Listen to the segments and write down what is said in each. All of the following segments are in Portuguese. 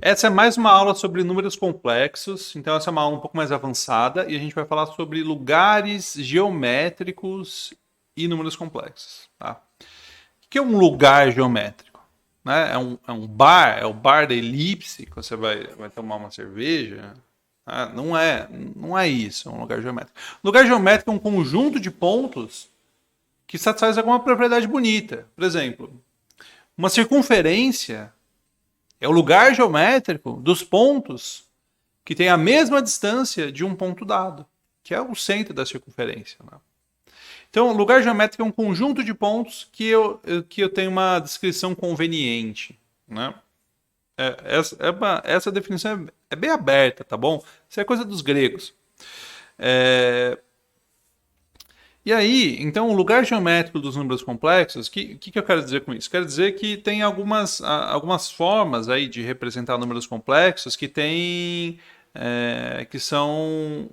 Essa é mais uma aula sobre números complexos, então essa é uma aula um pouco mais avançada e a gente vai falar sobre lugares geométricos e números complexos, tá? O que é um lugar geométrico? Né? É um bar, é o bar da elipse, que você vai tomar uma cerveja. Ah, não é isso, é um lugar geométrico. Lugar geométrico é um conjunto de pontos que satisfaz alguma propriedade bonita. Por exemplo, uma circunferência é o lugar geométrico dos pontos que tem a mesma distância de um ponto dado, que é o centro da circunferência. Né? Então, lugar geométrico é um conjunto de pontos que eu tenho uma descrição conveniente. Né? Essa definição é bem aberta, tá bom? Isso é coisa dos gregos. É, E aí, então, o lugar geométrico dos números complexos, que eu quero dizer com isso? Quero dizer que tem algumas formas aí de representar números complexos que são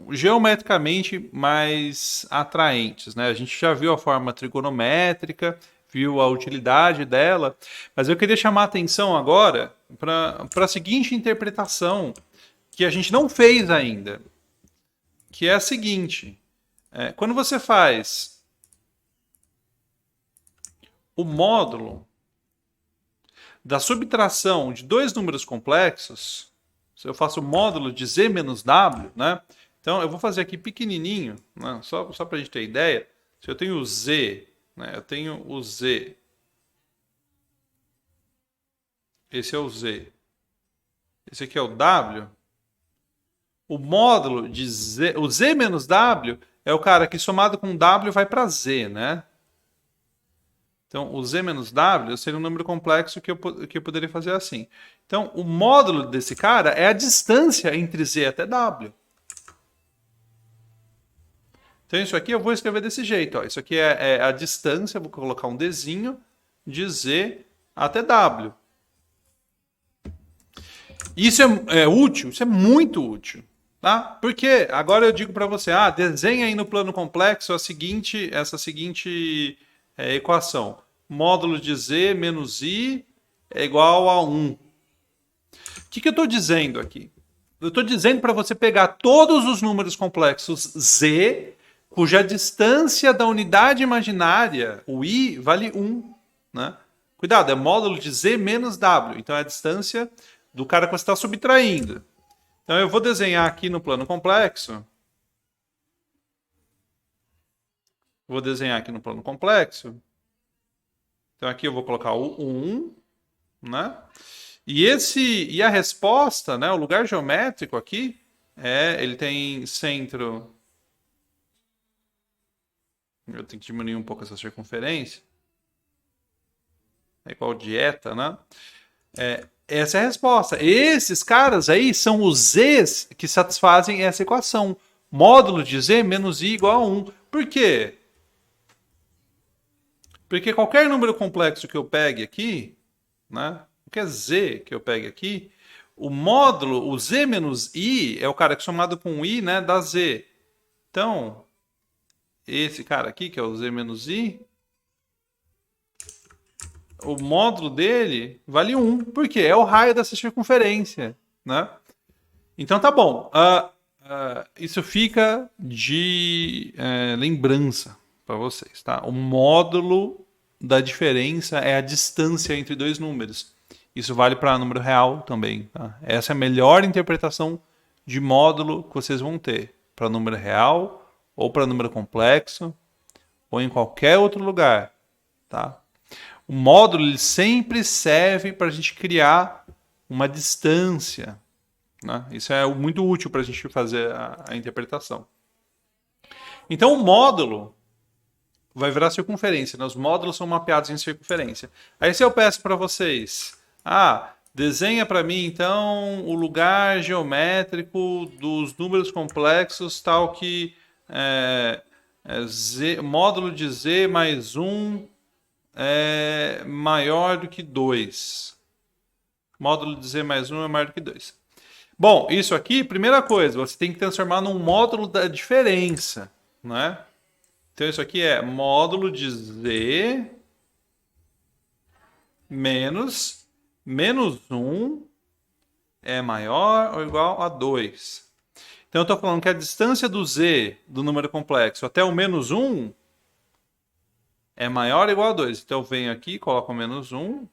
geometricamente mais atraentes, né? A gente já viu a forma trigonométrica, viu a utilidade dela, mas eu queria chamar a atenção agora para a seguinte interpretação que a gente não fez ainda, que é a seguinte. Quando você faz o módulo da subtração de dois números complexos, se eu faço o módulo de z menos w, né? Então eu vou fazer aqui pequenininho, né? Só para a gente ter ideia. Se eu tenho o z, né? Eu tenho o z. Esse é o z. Esse aqui é o w. O módulo de z, o z menos w é o cara que somado com w vai para z, né? Então, o z menos w seria um número complexo que eu poderia fazer assim. Então, o módulo desse cara é a distância entre z até w. Então, isso aqui eu vou escrever desse jeito. Ó. Isso aqui é a distância, vou colocar um dzinho, de z até w. Isso é útil? Isso é muito útil. Tá? Porque agora eu digo para você, desenha aí no plano complexo essa seguinte equação. Módulo de z menos i é igual a 1. O que eu estou dizendo aqui? Eu estou dizendo para você pegar todos os números complexos z, cuja distância da unidade imaginária, o i, vale 1. Né? Cuidado, é módulo de z menos w. Então é a distância do cara que você está subtraindo. Então eu vou desenhar aqui no plano complexo. Vou desenhar aqui no plano complexo. Então aqui eu vou colocar o 1, né? E a resposta, né, o lugar geométrico aqui, ele tem centro. Eu tenho que diminuir um pouco essa circunferência. É igual dieta, né? Essa é a resposta. Esses caras aí são os z's que satisfazem essa equação. Módulo de z menos i igual a 1. Por quê? Porque qualquer número complexo que eu pegue aqui, né? Qualquer z que eu pegue aqui, o módulo, o z menos i, é o cara que somado com i, né, dá z. Então, esse cara aqui, que é o z menos i, o módulo dele vale 1. Por quê? É o raio dessa circunferência, né? Então tá bom. Isso fica de lembrança para vocês, tá? O módulo da diferença é a distância entre dois números. Isso vale para número real também. Tá? Essa é a melhor interpretação de módulo que vocês vão ter para número real ou para número complexo ou em qualquer outro lugar, tá? O módulo ele sempre serve para a gente criar uma distância. Né? Isso é muito útil para a gente fazer a interpretação. Então, o módulo vai virar circunferência. Né? Os módulos são mapeados em circunferência. Aí, se eu peço para vocês, desenha para mim, então, o lugar geométrico dos números complexos, tal que módulo de z mais 1 é maior do que 2. Módulo de z mais 1 é maior do que 2. Bom, isso aqui, primeira coisa, você tem que transformar num módulo da diferença, né? Então isso aqui é módulo de z menos 1 é maior ou igual a 2. Então eu estou falando que a distância do z, do número complexo, até o menos 1 é maior ou igual a 2. Então eu venho aqui, coloco o menos 1,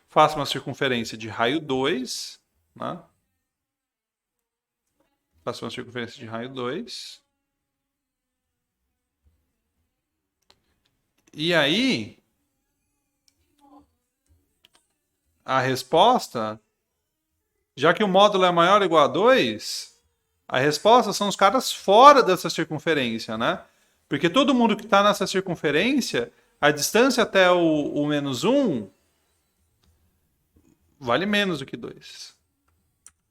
faço uma circunferência de raio 2, né? Faço uma circunferência de raio 2. E aí, a resposta, já que o módulo é maior ou igual a 2, a resposta são os caras fora dessa circunferência, né? Porque todo mundo que está nessa circunferência, a distância até o menos 1 vale menos do que 2.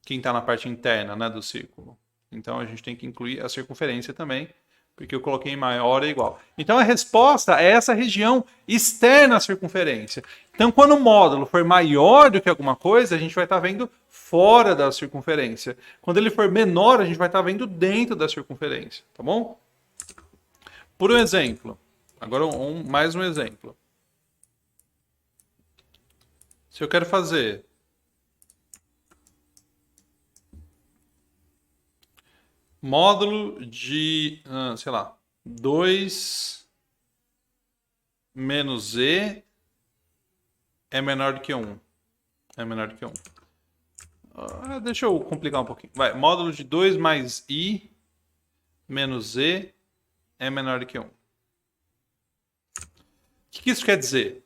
Quem está na parte interna, né, do círculo. Então a gente tem que incluir a circunferência também, porque eu coloquei maior ou igual. Então a resposta é essa região externa à circunferência. Então quando o módulo for maior do que alguma coisa, a gente vai estar vendo fora da circunferência. Quando ele for menor, a gente vai estar vendo dentro da circunferência, tá bom? Por um exemplo, agora mais um exemplo. Se eu quero fazer módulo de, sei lá, 2 menos z é menor do que 1. É menor do que 1. Deixa eu complicar um pouquinho. Vai, módulo de 2 mais i menos z é menor do que 1. O que isso quer dizer?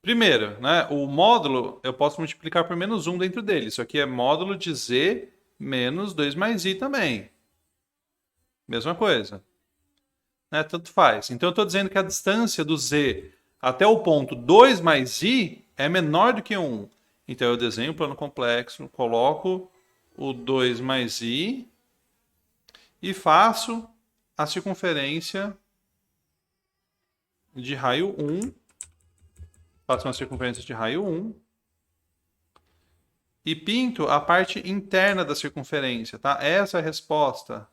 Primeiro, né, o módulo eu posso multiplicar por menos 1 dentro dele. Isso aqui é módulo de z menos 2 mais i também. Mesma coisa. Né, tanto faz. Então eu estou dizendo que a distância do z até o ponto 2 mais i é menor do que 1. Então eu desenho o plano complexo, coloco o 2 mais i e faço a circunferência de raio 1. Faço uma circunferência de raio 1. E pinto a parte interna da circunferência, tá? Essa é a resposta.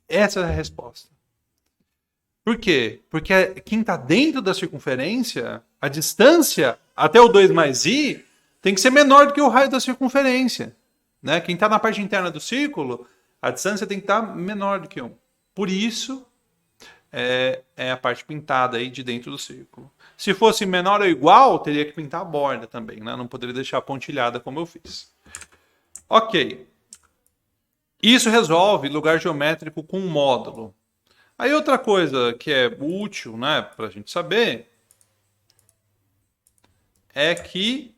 Essa é a resposta. Por quê? Porque quem está dentro da circunferência, a distância até o 2 mais i tem que ser menor do que o raio da circunferência. Né? Quem está na parte interna do círculo, a distância tem que estar menor do que 1. Por isso, é a parte pintada aí de dentro do círculo. Se fosse menor ou igual, teria que pintar a borda também, né? Não poderia deixar pontilhada como eu fiz. Ok. Isso resolve lugar geométrico com módulo. Aí outra coisa que é útil, né, para a gente saber, é que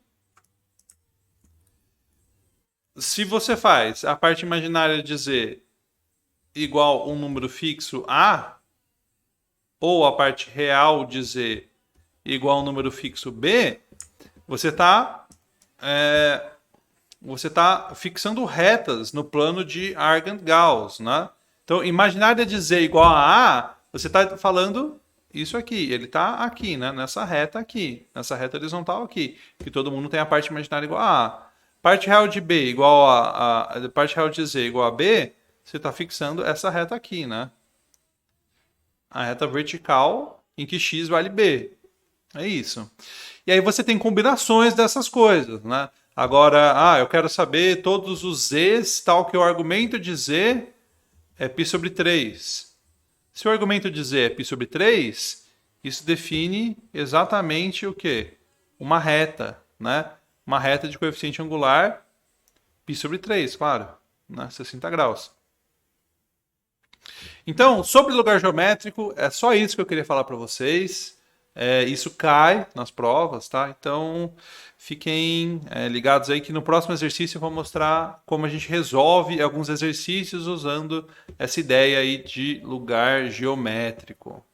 se você faz a parte imaginária de z igual um número fixo a, ou a parte real de z igual a um número fixo b, você está fixando retas no plano de Argand-Gauss, né? Então, imaginária de z igual a a, você está falando isso aqui. Ele está aqui, né? Nessa reta aqui. Nessa reta horizontal aqui. Que todo mundo tem a parte imaginária igual a a. Parte real de b igual a parte real de z igual a b, você está fixando essa reta aqui, né? A reta vertical em que x vale b. É isso. E aí você tem combinações dessas coisas, né? Agora, eu quero saber todos os z's, tal que o argumento de z é π sobre 3. Se o argumento de z é π sobre 3, isso define exatamente o quê? Uma reta, né? Uma reta de coeficiente angular π sobre 3, claro, né? 60 graus. Então, sobre lugar geométrico, é só isso que eu queria falar para vocês. Isso cai nas provas, tá? Então, fiquem ligados aí que no próximo exercício eu vou mostrar como a gente resolve alguns exercícios usando essa ideia aí de lugar geométrico.